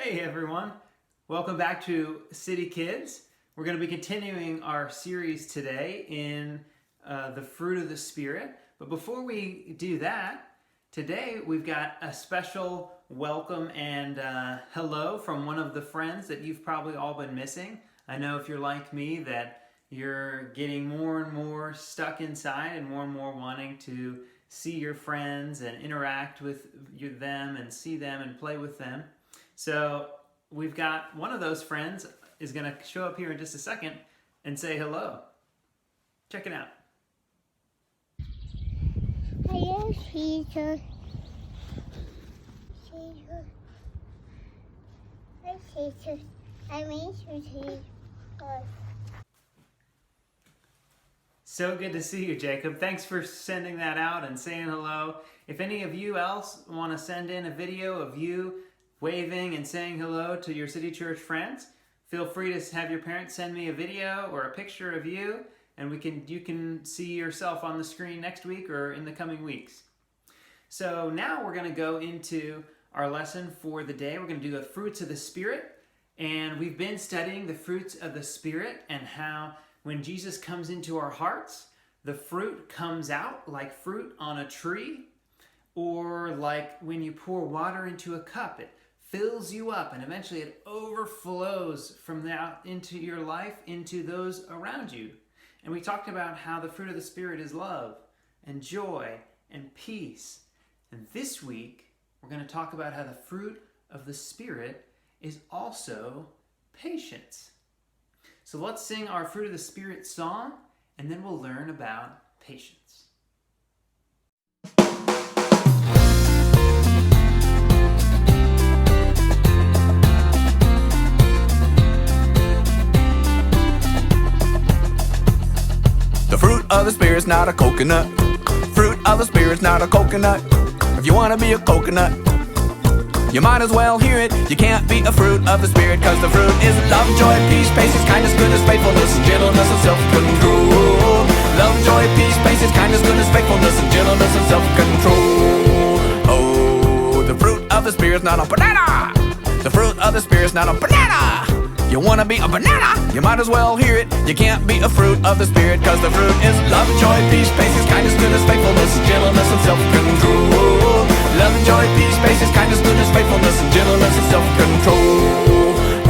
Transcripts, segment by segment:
Hey everyone, welcome back to City Kids. We're going to be continuing our series today in the fruit of the Spirit. But before we do that, today we've got a special welcome and hello from one of the friends that you've probably all been missing. I know if you're like me that you're getting more and more stuck inside and more wanting to see your friends and interact with them and see them and play with them. So we've got one of those friends is going to show up here in just a second and say hello. Check it out. Hello, teacher. Hi, teacher. I miss you, teacher. So good to see you, Jacob. Thanks for sending that out and saying hello. If any of you else want to send in a video of you waving and saying hello to your City Church friends, feel free to have your parents send me a video or a picture of you, and you can see yourself on the screen next week or in the coming weeks. So now we're going to go into our lesson for the day. We're going to do the fruits of the Spirit, and we've been studying the fruits of the Spirit and how when Jesus comes into our hearts, the fruit comes out like fruit on a tree, or like when you pour water into a cup, it fills you up and eventually it overflows from that into your life, into those around you. And we talked about how the fruit of the Spirit is love and joy and peace. And this week, we're going to talk about how the fruit of the Spirit is also patience. So let's sing our Fruit of the Spirit song, and then we'll learn about patience. The fruit of the Spirit's not a coconut. Fruit of the Spirit's not a coconut. If you want to be a coconut, you might as well hear it. You can't be a fruit of the Spirit, cause the fruit is love, joy, peace, patience, kindness, goodness, faithfulness, and gentleness, and self-control. Love, joy, peace, patience, kindness, goodness, faithfulness, and gentleness, and self-control. Oh, the fruit of the Spirit's not a banana. The fruit of the Spirit's not a banana. You wanna be a banana? You might as well hear it. You can't be a fruit of the Spirit, cause the fruit is love, joy, peace, patience, kindness, goodness, faithfulness, and gentleness, and self-control. Love, joy, peace, patience, kindness, goodness, faithfulness, and gentleness, and self-control.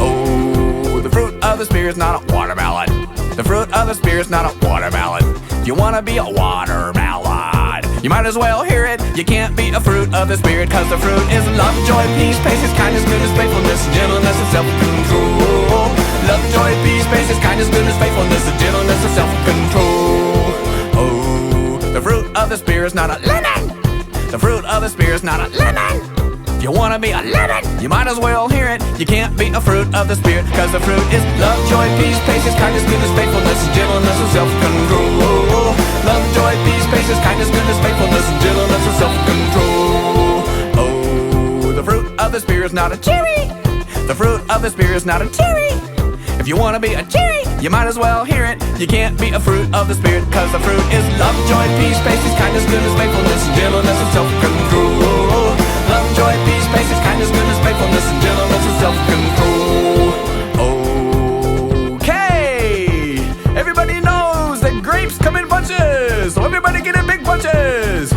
Oh, the fruit of the Spirit's not a watermelon. The fruit of the Spirit's not a watermelon. If you wanna be a watermelon, you might as well hear it. You can't be a fruit of the Spirit, cause the fruit is love, joy, peace, patience, kindness, goodness, faithfulness, and gentleness, and self-control. Love, joy, peace, patience, kindness, goodness, faithfulness, and gentleness, and self-control. Oh, the fruit of the Spirit's not a lemon. The fruit of the Spirit's not a lemon. If you wanna be a lemon, you might as well hear it. You can't be a fruit of the Spirit, cause the fruit is love, joy, peace, patience, kindness, goodness, faithfulness, and gentleness, and self-control. Love, joy, peace, patience, kindness, goodness, faithfulness, and gentleness, and self-control. Oh, the fruit of the Spirit's not a cherry. The fruit of the Spirit's not a cherry. If you wanna be a cherry, you might as well hear it. You can't be a fruit of the Spirit, cause the fruit is love, joy, peace, patience, kindness, goodness, faithfulness, and gentleness, and self-control. Love, joy, peace, patience, kindness, goodness, faithfulness, and gentleness, and self-control. Okay! Everybody knows that grapes come in bunches, so everybody get in big bunches.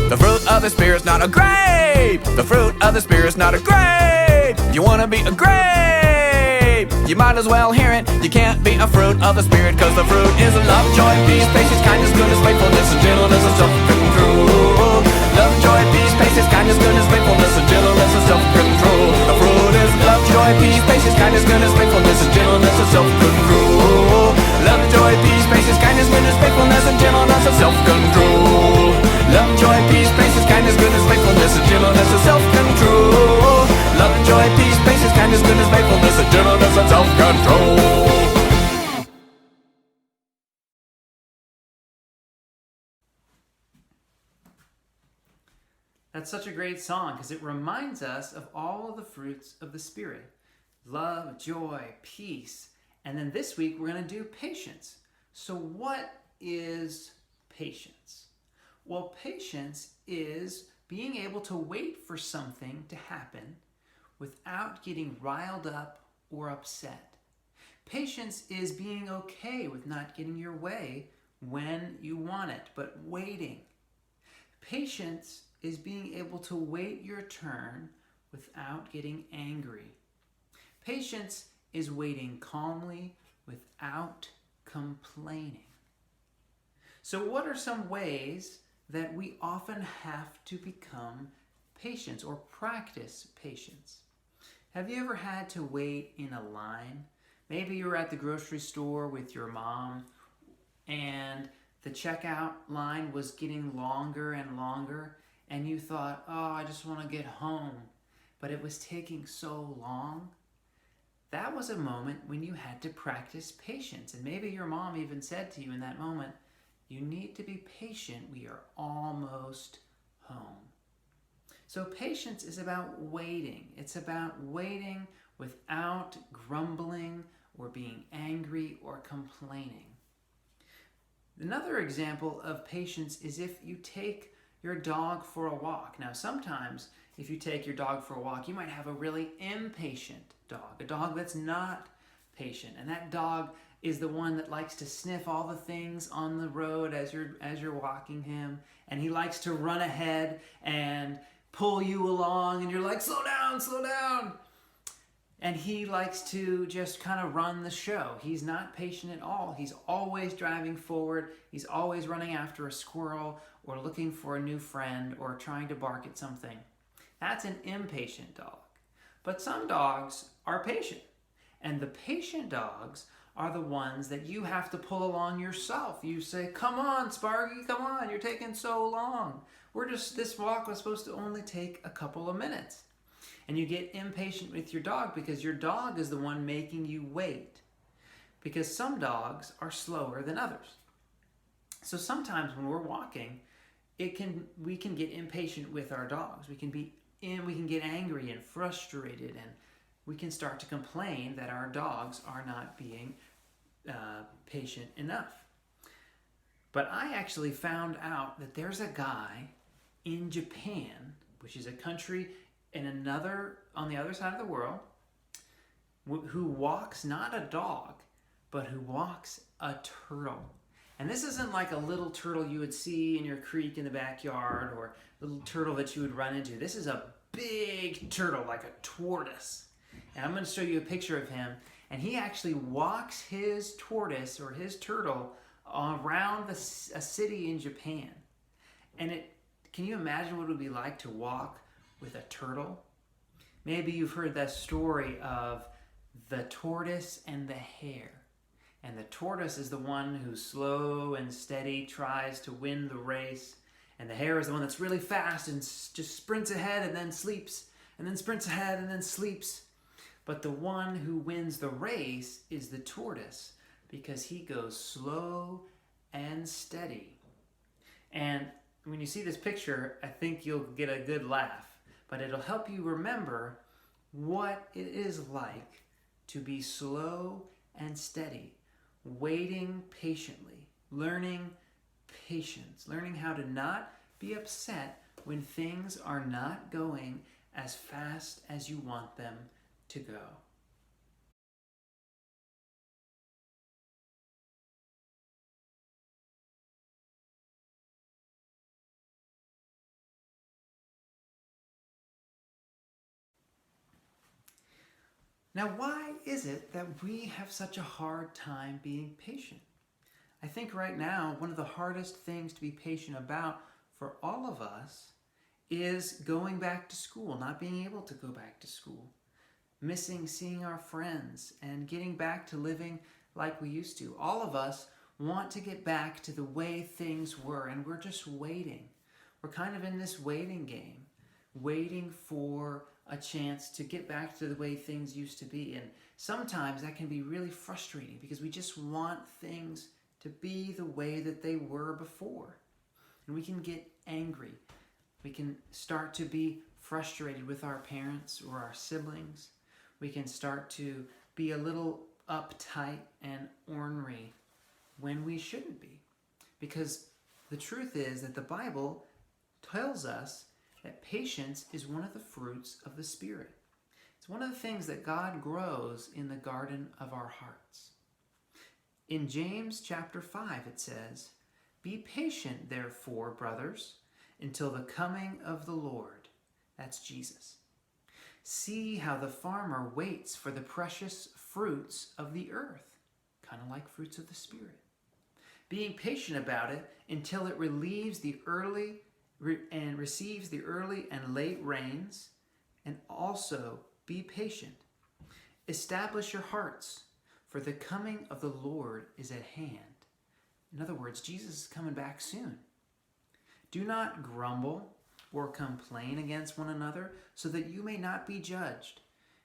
The fruit of the Spirit's not a grape. The fruit of the Spirit's not a grape. You wanna be a grape, you might as well hear it. You can't be a fruit of the Spirit, cause the fruit is love, joy, peace, patience, kindness, goodness, faithfulness, and gentleness, and self-control. Love, joy, peace, patience, kindness, goodness, faithfulness, and gentleness, and self-control. The fruit is love, joy, peace, patience, kindness, goodness, faithfulness, and gentleness, and self-control. Love, joy, peace, patience, kindness, goodness, faithfulness, and gentleness, and self-control. Love, joy, peace, patience, kindness, goodness, faithfulness, and gentleness, and self-control. Love, joy, peace, patience, kindness, goodness, faithfulness, and gentleness, and self-control. That's such a great song because it reminds us of all of the fruits of the Spirit. Love, joy, peace. And then this week we're going to do patience. So what is patience? Well, patience is being able to wait for something to happen without getting riled up or upset. Patience is being okay with not getting your way when you want it, but waiting. Patience is being able to wait your turn without getting angry. Patience is waiting calmly without complaining. So what are some ways that we often have to become patient or practice patience? Have you ever had to wait in a line? Maybe you were at the grocery store with your mom and the checkout line was getting longer and longer and you thought, oh, I just want to get home, but it was taking so long. That was a moment when you had to practice patience. And maybe your mom even said to you in that moment, you need to be patient. We are almost home. So patience is about waiting. It's about waiting without grumbling or being angry or complaining. Another example of patience is if you take your dog for a walk. Now, sometimes if you take your dog for a walk, you might have a really impatient dog, a dog that's not patient. And that dog is the one that likes to sniff all the things on the road as you're walking him. And he likes to run ahead and pull you along. And you're like, slow down, slow down. And he likes to just kind of run the show. He's not patient at all. He's always driving forward. He's always running after a squirrel or looking for a new friend or trying to bark at something. That's an impatient dog. But some dogs are patient. And the patient dogs are the ones that you have to pull along yourself. You say, come on, Sparky, come on, you're taking so long. This walk was supposed to only take a couple of minutes. And you get impatient with your dog because your dog is the one making you wait. Because some dogs are slower than others. So sometimes when we're walking, we can get impatient with our dogs. We can get angry and frustrated, and we can start to complain that our dogs are not being patient enough. But I actually found out that there's a guy in Japan, which is a country on the other side of the world, who walks not a dog, but who walks a turtle. And this isn't like a little turtle you would see in your creek in the backyard or a little turtle that you would run into. This is a big turtle, like a tortoise. And I'm going to show you a picture of him. And he actually walks his tortoise or his turtle around a city in Japan. And can you imagine what it would be like to walk with a turtle? Maybe you've heard that story of the tortoise and the hare. And the tortoise is the one who slow and steady tries to win the race. And the hare is the one that's really fast and just sprints ahead and then sleeps. And then sprints ahead and then sleeps. But the one who wins the race is the tortoise because he goes slow and steady. And when you see this picture, I think you'll get a good laugh. But it'll help you remember what it is like to be slow and steady, waiting patiently, learning patience, learning how to not be upset when things are not going as fast as you want them to go. Now, why is it that we have such a hard time being patient? I think right now, one of the hardest things to be patient about for all of us is going back to school, not being able to go back to school, missing seeing our friends, and getting back to living like we used to. All of us want to get back to the way things were, and we're just waiting. We're kind of in this waiting game, waiting for a chance to get back to the way things used to be. And sometimes that can be really frustrating because we just want things to be the way that they were before. And we can get angry. We can start to be frustrated with our parents or our siblings. We can start to be a little uptight and ornery when we shouldn't be. Because the truth is that the Bible tells us that patience is one of the fruits of the Spirit. It's one of the things that God grows in the garden of our hearts. In James chapter 5 it says, "Be patient, therefore, brothers, until the coming of the Lord." That's Jesus. "See how the farmer waits for the precious fruits of the earth," kind of like fruits of the Spirit, "being patient about it until it receives the early and late rains. And also be patient. Establish your hearts, for the coming of the Lord is at hand." In other words, Jesus is coming back soon. "Do not grumble or complain against one another, so that you may not be judged.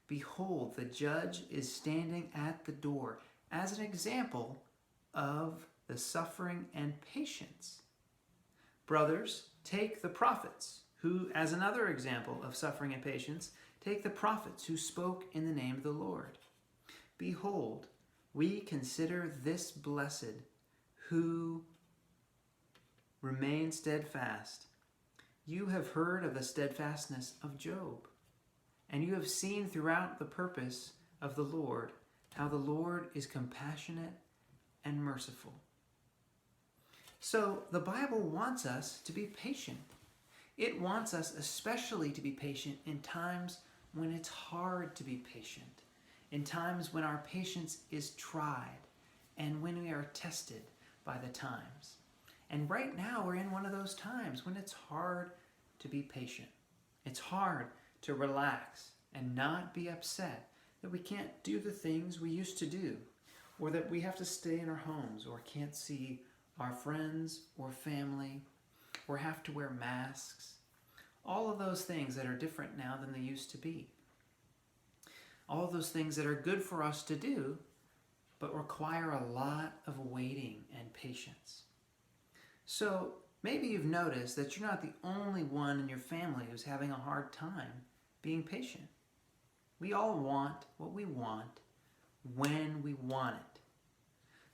Behold, the judge is standing at the door," as an example of the suffering and patience. "Brothers, take the prophets, who, as another example of suffering and patience, take the prophets who spoke in the name of the Lord. Behold, we consider this blessed, who remain steadfast. You have heard of the steadfastness of Job, and you have seen throughout the purpose of the Lord, how the Lord is compassionate and merciful." So the Bible wants us to be patient. It wants us especially to be patient in times when it's hard to be patient, in times when our patience is tried, and when we are tested by the times. And right now we're in one of those times when it's hard to be patient. It's hard to relax and not be upset that we can't do the things we used to do, or that we have to stay in our homes, or can't see our friends or family, or have to wear masks. All of those things that are different now than they used to be. All of those things that are good for us to do, but require a lot of waiting and patience. So maybe you've noticed that you're not the only one in your family who's having a hard time being patient. We all want what we want when we want it.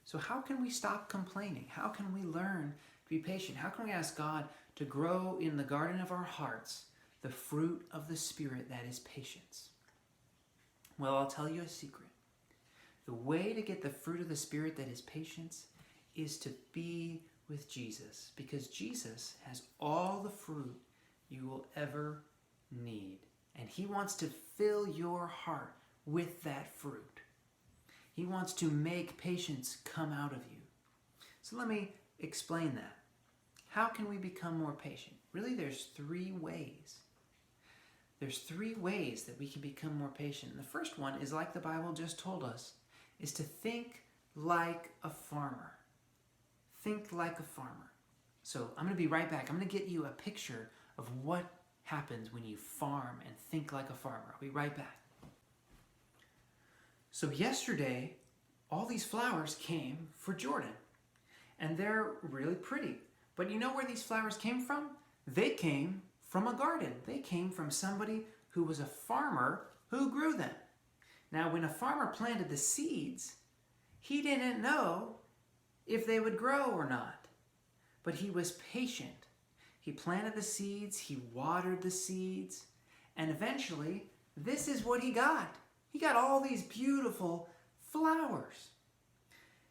So how can we stop complaining? How can we learn to be patient? How can we ask God to grow in the garden of our hearts the fruit of the Spirit that is patience? Well, I'll tell you a secret. The way to get the fruit of the Spirit that is patience is to be with Jesus, because Jesus has all the fruit you will ever need. And He wants to fill your heart with that fruit. He wants to make patience come out of you. So let me explain that. How can we become more patient? Really, there's three ways. There's three ways that we can become more patient. And the first one is, like the Bible just told us, is to think like a farmer. Think like a farmer. So I'm going to be right back. I'm going to get you a picture of what happens when you farm and think like a farmer. I'll be right back. So yesterday, all these flowers came for Jordan. And they're really pretty. But you know where these flowers came from? They came from a garden. They came from somebody who was a farmer who grew them. Now, when a farmer planted the seeds, he didn't know if they would grow or not. But he was patient. He planted the seeds, he watered the seeds, and eventually, this is what he got. He got all these beautiful flowers.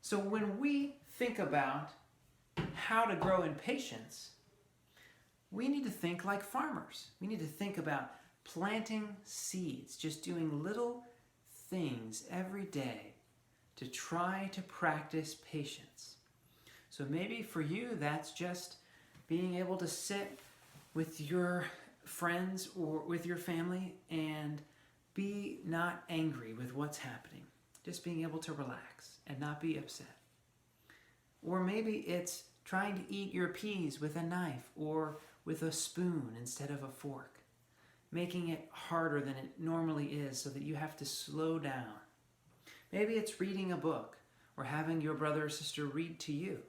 So when we think about how to grow in patience, we need to think like farmers. We need to think about planting seeds, just doing little things every day to try to practice patience. So maybe for you, that's just being able to sit with your friends or with your family and be not angry with what's happening. Just being able to relax and not be upset. Or maybe it's trying to eat your peas with a knife or with a spoon instead of a fork, making it harder than it normally is so that you have to slow down. Maybe it's reading a book or having your brother or sister read to you,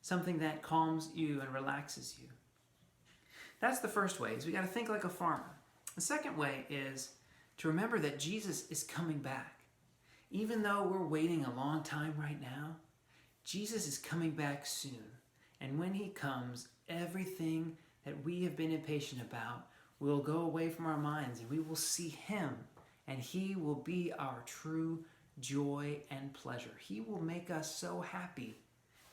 something that calms you and relaxes you. That's the first way, is we got to think like a farmer. The second way is to remember that Jesus is coming back. Even though we're waiting a long time right now, Jesus is coming back soon. And when He comes, everything that we have been impatient about will go away from our minds, and we will see Him and He will be our true joy and pleasure. He will make us so happy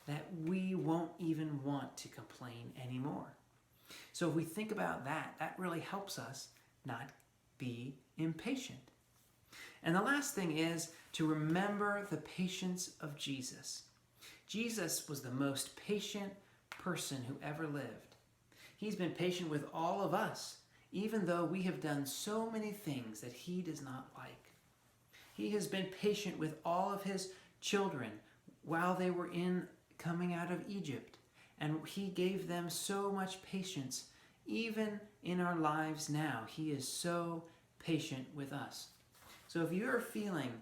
that we won't even want to complain anymore. So if we think about that, that really helps us not be impatient. And the last thing is to remember the patience of Jesus. Jesus was the most patient person who ever lived. He's been patient with all of us, even though we have done so many things that He does not like. He has been patient with all of His children while they were coming out of Egypt. And He gave them so much patience. Even in our lives now, He is so patient with us. So if you're feeling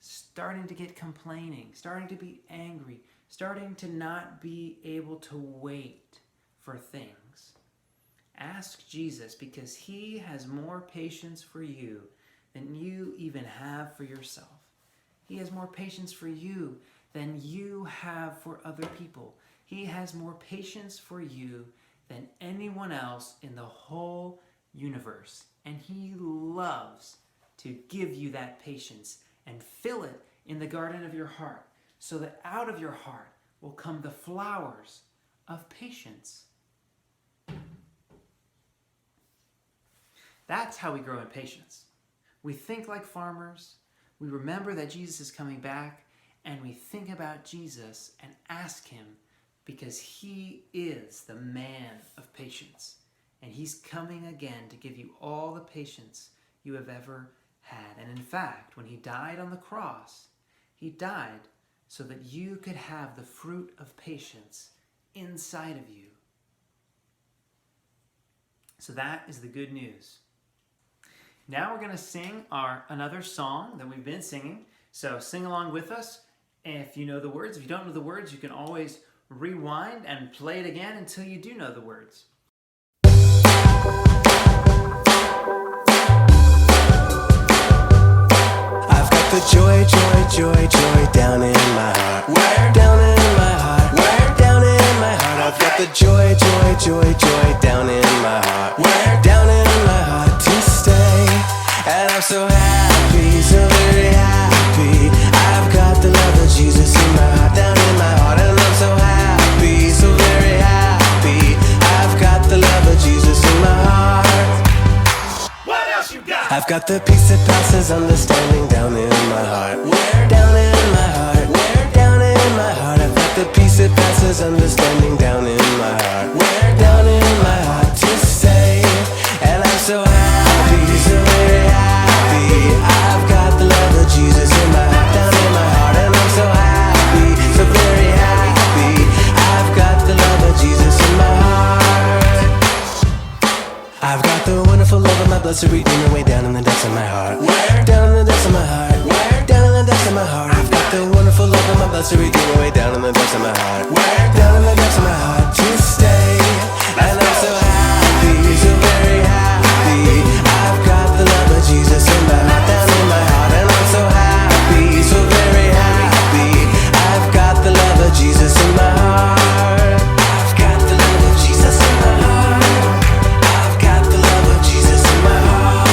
starting to get complaining, starting to be angry, starting to not be able to wait for things, ask Jesus, because He has more patience for you than you even have for yourself. He has more patience for you than you have for other people. He has more patience for you than anyone else in the whole universe. And He loves to give you that patience and fill it in the garden of your heart, so that out of your heart will come the flowers of patience. That's how we grow in patience. We think like farmers, we remember that Jesus is coming back, and we think about Jesus and ask Him, because He is the man of patience. And He's coming again to give you all the patience you have ever had. And in fact, when He died on the cross, He died so that you could have the fruit of patience inside of you. So that is the good news. Now we're going to sing another song that we've been singing. So sing along with us if you know the words. If you don't know the words, you can always rewind and play it again until you do know the words. I've got the joy, joy, joy, joy down in my heart. Where? Down in my heart. Where? Down in my heart. I've got the joy, joy, joy, joy down in my heart. Where? Down in my heart to stay. And I'm so happy, so very happy. I've got the love of Jesus in my heart, down in my heart. And I'm so happy, so very happy. I've got the love of Jesus in my heart. What else you got? I've got the peace that passes understanding down in my heart. Where? Down in my heart. Where? Down in my heart. I've got the peace that passes understanding down in my heart. Where? Down in my heart to stay. And I'm so happy, so very happy. I've got the love of Jesus in my heart, down in my heart. And I'm so happy, so very happy. I've got the love of Jesus in my heart. I've got the wonderful love of my blessed Redeemer way down in the depths of my heart. Where? Down in the depths of my heart. Where? Down in the depths of my heart. I've got the wonderful love of my blessed Redeemer way down in the depths of my heart. Where? Down in the depths of my heart to stay. And I'm so happy, so very happy. I've got the love of Jesus in my heart, down in my heart. And I'm so happy, so very happy. I've got the love of Jesus in my heart. I've got the love of Jesus in my heart. I've got the love of Jesus in my heart.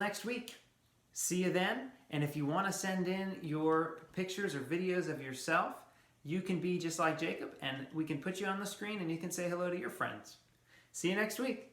Next week. See you then. And if you want to send in your pictures or videos of yourself, you can be just like Jacob, and we can put you on the screen and you can say hello to your friends. See you next week.